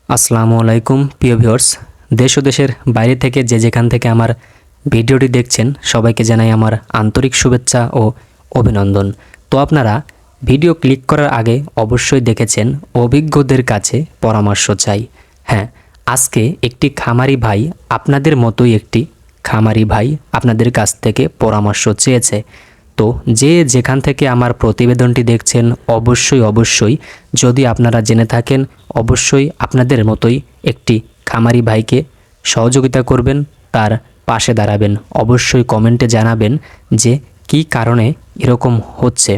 আসসালামু আলাইকুম প্রিয় ভিউয়ার্স। দেশ ও দেশের বাইরে থেকে যে যেখান থেকে আমার ভিডিওটি দেখছেন সবাইকে জানাই আমার আন্তরিক শুভেচ্ছা ও অভিনন্দন। তো আপনারা ভিডিও ক্লিক করার আগে অবশ্যই দেখেছেন অভিজ্ঞদের কাছে পরামর্শ চাই। হ্যাঁ, আজকে একটি খামারি ভাই, আপনাদের মতোই একটি খামারি ভাই আপনাদের কাছ থেকে পরামর্শ চেয়েছে। তো যে যেখান থেকে আমার প্রতিবেদনটি দেখছেন অবশ্যই যদি আপনারা জেনে থাকেন অবশ্যই আপনাদের মতোই একটি খামারি ভাইকে সহযোগিতা করবেন, তার পাশে দাঁড়াবেন। অবশ্যই কমেন্টে জানাবেন যে কী কারণে এরকম হচ্ছে।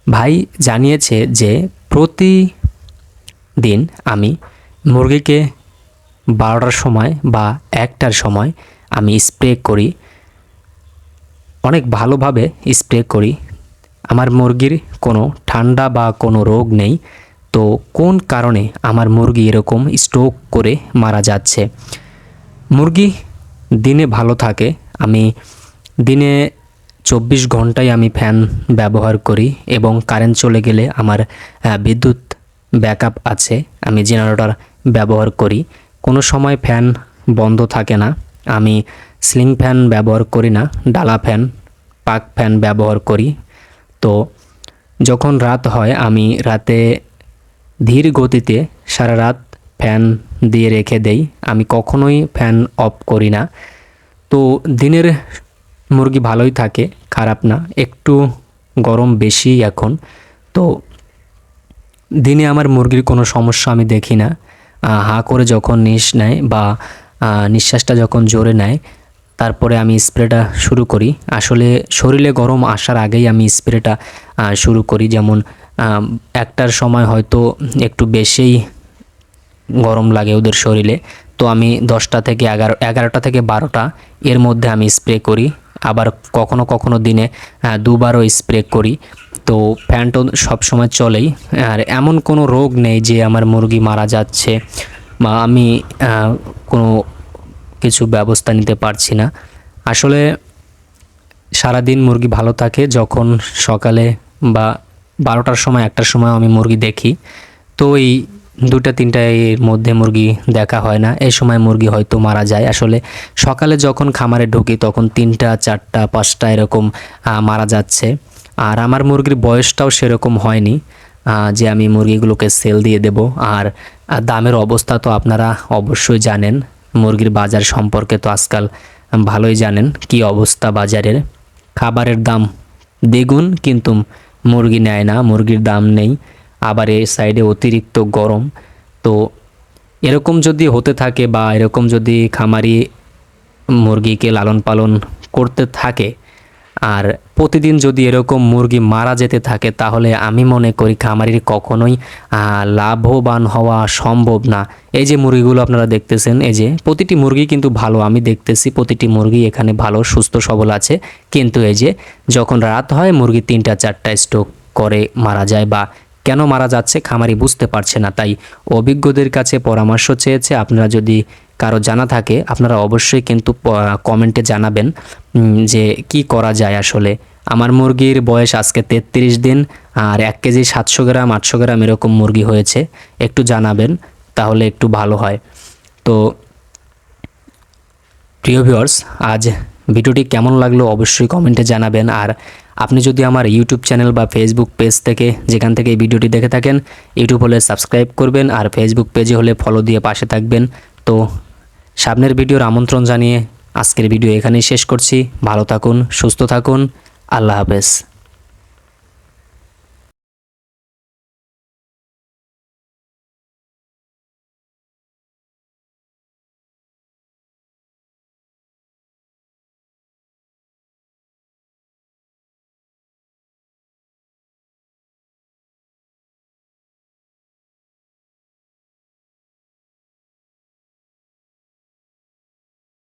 ভাই জানিয়েছে যে প্রতিদিন আমি মুরগিকে 12টার সময় বা 1টার সময় আমি স্প্রে করি, অনেক ভালোভাবে স্প্রে করি। আমার মুরগির কোনো ঠান্ডা বা কোনো রোগ নেই। তো কোন কারণে আমার মুরগি এরকম স্ট্রোক করে মারা যাচ্ছে? মুরগি দিনে ভালো থাকে, আমি দিনে 24 ঘন্টায় আমি ফ্যান ব্যবহার করি এবং কারেন্ট চলে গেলে আমার বিদ্যুৎ ব্যাকআপ আছে, আমি জেনারেটর ব্যবহার করি। কোনো সময় ফ্যান বন্ধ থাকে না, আমি সিলিং ফ্যান ব্যবহার করি না, ডালা ফ্যান, পাক ফ্যান ব্যবহার করি। তো যখন রাত হয় আমি রাতে ধীর গতিতে সারা রাত ফ্যান দিয়ে রেখে দেই, আমি কখনোই ফ্যান অফ করি না। তো দিনের মুরগি ভালোই থাকে, খারাপ না, একটু গরম বেশি এখন। তো দিনে আমার মুরগির কোনো সমস্যা আমি দেখি না। হাঁ করে যখন নেয় বা নিঃশ্বাসটা যখন জোরে নেয় তারপরে আমি স্প্রেটা শুরু করি। আসলে শরীরে গরম আসার আগেই আমি স্প্রেটা শুরু করি। যেমন 1টার সময় হয়তো একটু বেশিই গরম লাগে ওদের শরীরে, তো আমি 10টা থেকে 11টা থেকে 12টা এর মধ্যে আমি স্প্রে করি। আবার কখনো দিনে দুবারও স্প্রে করি। তো ফ্যান তো সবসময় চলেই, আর এমন কোনো রোগ নেই যে আমার মুরগি মারা যাচ্ছে বা আমি কোনো কিছু ব্যবস্থা নিতে পারছি না। আসলে সারাদিন মুরগি ভালো থাকে, যখন সকালে বা 12টার সময় 1টার সময় আমি মুরগি দেখি, তো এই 2টা-3টার মধ্যে মুরগি দেখা হয় না। এই সময় মুরগি হয়তো মারা যায়। আসলে সকালে যখন খামারে ঢুকি তখন 3টা, 4টা, 5টা এরকম মারা যাচ্ছে। আর আমার মুরগির বয়সটাও সেরকম হয়নি যে আমি মুরগিগুলোকে সেল দিয়ে দেব। আর দামের অবস্থা তো আপনারা অবশ্যই জানেন, মুরগির বাজার সম্পর্কে তো আজকাল ভালোই জানেন কি অবস্থা বাজারের। খাবারের দাম দ্বিগুণ কিন্তু মুরগি নেয় না, মুরগির দাম নেই। আবার এই সাইডে অতিরিক্ত গরম। তো এরকম যদি হতে থাকে বা এরকম যদি খামারি মুরগিকে লালন পালন করতে থাকে আর প্রতিদিন যদি এরকম মুরগি মারা যেতে থাকে, তাহলে আমি মনে করি খামারির কখনোই লাভবান হওয়া সম্ভব না। এই যে মুরগিগুলো আপনারা দেখতেছেন, এই যে প্রতিটি মুরগি কিন্তু ভালো, আমি দেখতেছি প্রতিটি মুরগি এখানে ভালো সুস্থ সবল আছে। কিন্তু এই যে যখন রাত হয় মুরগি 3টা 4টা স্ট্রোক করে মারা যায়, বা কেন মারা যাচ্ছে খামারি বুঝতে পারছে না। তাই অভিজ্ঞদের কাছে পরামর্শ চেয়েছে। আপনারা যদি কারো জানা থাকে আপনারা অবশ্যই কিন্তু কমেন্টে জানাবেন যে কি করা যায়। আসলে আমার মুরগির বয়স আজকে 33 দিন, আর 1 কেজি 700 গ্রাম 800 গ্রাম এরকম মুরগি হয়েছে। একটু জানাবেন তাহলে একটু ভালো হয়। তো প্রিয় ভিউয়ার্স, আজ ভিডিওটি কেমন লাগলো অবশ্যই কমেন্টে জানাবেন। আর আপনি যদি আমার ইউটিউব চ্যানেল বা ফেসবুক পেজ থেকে যেখান থেকে এই ভিডিওটি দেখে থাকেন, ইউটিউব হলে সাবস্ক্রাইব করবেন আর ফেসবুক পেজে হলে ফলো দিয়ে পাশে থাকবেন। তো সামনের ভিডিওর আমন্ত্রণ জানিয়ে আজকের ভিডিও এখানেই শেষ করছি। ভালো থাকুন, সুস্থ থাকুন, আল্লাহ হাফেজ।